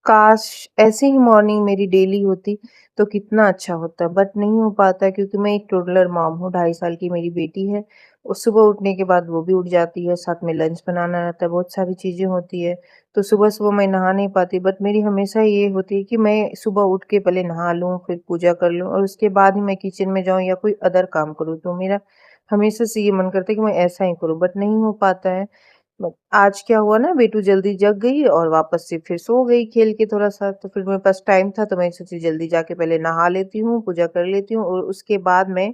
काश ऐसी ही मॉर्निंग मेरी डेली होती तो कितना अच्छा होता, बट नहीं हो पाता क्योंकि मैं एक टोडलर मॉम हूँ। 2.5 साल की मेरी बेटी है। और सुबह उठने के बाद वो भी उठ जाती है, साथ में लंच बनाना रहता है, बहुत सारी चीज़ें होती है। तो सुबह-सुबह मैं नहा नहीं पाती, बट मेरी हमेशा ये होती है कि मैं सुबह उठ के पहले नहा लूँ, फिर पूजा कर लूँ और उसके बाद ही मैं किचन में जाऊँ या कोई अदर काम करूँ। तो मेरा हमेशा से ये मन करता है कि मैं ऐसा ही करूँ, बट नहीं हो पाता है। बट आज क्या हुआ ना, बेटू जल्दी जग गई और वापस से फिर सो गई खेल के थोड़ा-सा, तो फिर मेरे पास टाइम था तो मैं सोची जल्दी जाके पहले नहा लेती हूँ, पूजा कर लेती हूँ और उसके बाद मैं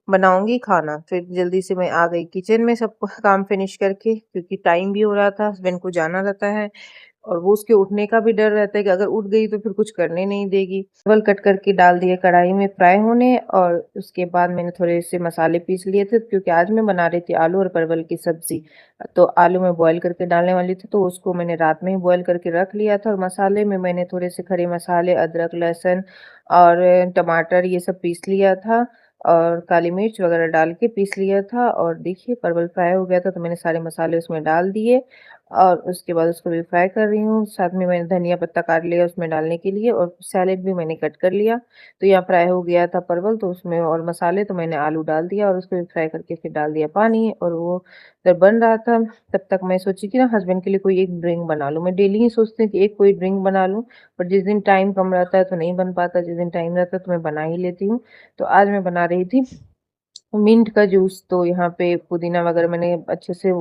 बनाऊँगी खाना। फिर जल्दी से मैं आ गई किचन में सब काम फिनिश करके, क्योंकि टाइम भी हो रहा था, हस्बैंड को जाना रहता है और वो उसके उठने का भी डर रहता है कि अगर उठ गई तो फिर कुछ करने नहीं देगी। परवल कट करके डाल दिए कढ़ाई में फ्राई होने और उसके बाद मैंने थोड़े से मसाले पीस लिए थे, क्योंकि आज मैं बना रही थी आलू और परवल की सब्जी। तो आलू मैं बॉईल करके डालने वाली थी, तो उसको मैंने रात में ही बॉईल करके रख लिया था और मसाले में मैंने थोड़े से खड़े मसाले, अदरक, लहसुन और टमाटर ये सब पीस लिया था और काली मिर्च वगैरह डाल के पीस लिया था। और देखिए परवल फ्राई हो गया था तो मैंने सारे मसाले उसमें डाल दिए और उसके बाद उसको भी फ्राई कर रही हूँ। साथ में मैंने धनिया पत्ता काट लिया उसमें डालने के लिए और सैलेड भी मैंने कट कर लिया। तो यहाँ फ्राई हो गया था परवल, तो उसमें और मसाले, तो मैंने आलू डाल दिया और उसको भी फ्राई करके फिर डाल दिया पानी। और वो जब बन रहा था तब तक मैं सोची कि ना हस्बैंड के लिए कोई एक ड्रिंक बना लूँ। मैं डेली ही सोचती हूँ कि एक कोई ड्रिंक बना लूँ, पर जिस दिन टाइम कम रहता है तो नहीं बन पाता, जिस दिन टाइम रहता है तो मैं बना ही लेती हूँ। तो आज मैं बना रही थी मिंट का जूस। तो यहाँ पे पुदीना वगैरह मैंने अच्छे से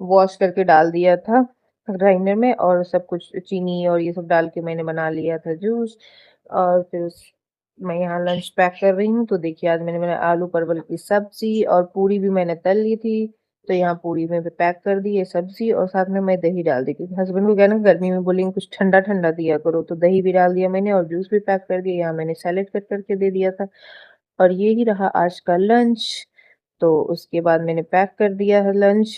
वॉश करके डाल दिया था ग्राइंडर में और सब कुछ चीनी और ये सब डाल के मैंने बना लिया था जूस। और फिर मैं यहाँ लंच पैक कर रही हूँ। तो देखिए आज मैंने आलू परवल की सब्जी और पूरी भी मैंने तल ली थी। तो यहाँ पूरी में भी पैक कर दी है सब्जी और साथ में मैं दही डाल दी, क्योंकि हस्बैंड को क्या है ना गर्मी में बोलेंगे कुछ ठंडा ठंडा दिया करो, तो दही भी डाल दिया मैंने और जूस भी पैक कर दिया। यहाँ मैंने सैलेड कट करके दे दिया था और ये ही रहा आज का लंच। तो उसके बाद मैंने पैक कर दिया है लंच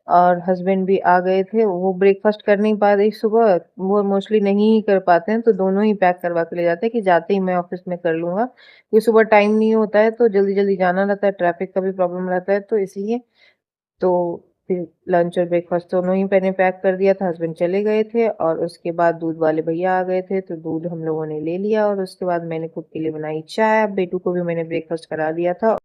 और हस्बैंड भी आ गए थे। वो ब्रेकफ़ास्ट कर नहीं पा रही सुबह, वो मोस्टली नहीं ही कर पाते हैं, तो दोनों ही पैक करवा के ले जाते हैं कि जाते ही मैं ऑफ़िस में कर लूँगा। क्योंकि सुबह टाइम नहीं होता है तो जल्दी-जल्दी जाना रहता है, ट्रैफ़िक का भी प्रॉब्लम रहता है तो इसलिए। तो फिर लंच और ब्रेकफ़ास्ट दोनों ही मैंने पैक कर दिया था, हस्बैंड चले गए थे और उसके बाद दूध वाले भैया आ गए थे, तो दूध हम लोगों ने ले लिया और उसके बाद मैंने खुद के लिए बनाई चाय। बेटू को भी मैंने ब्रेकफ़ास्ट करा दिया था।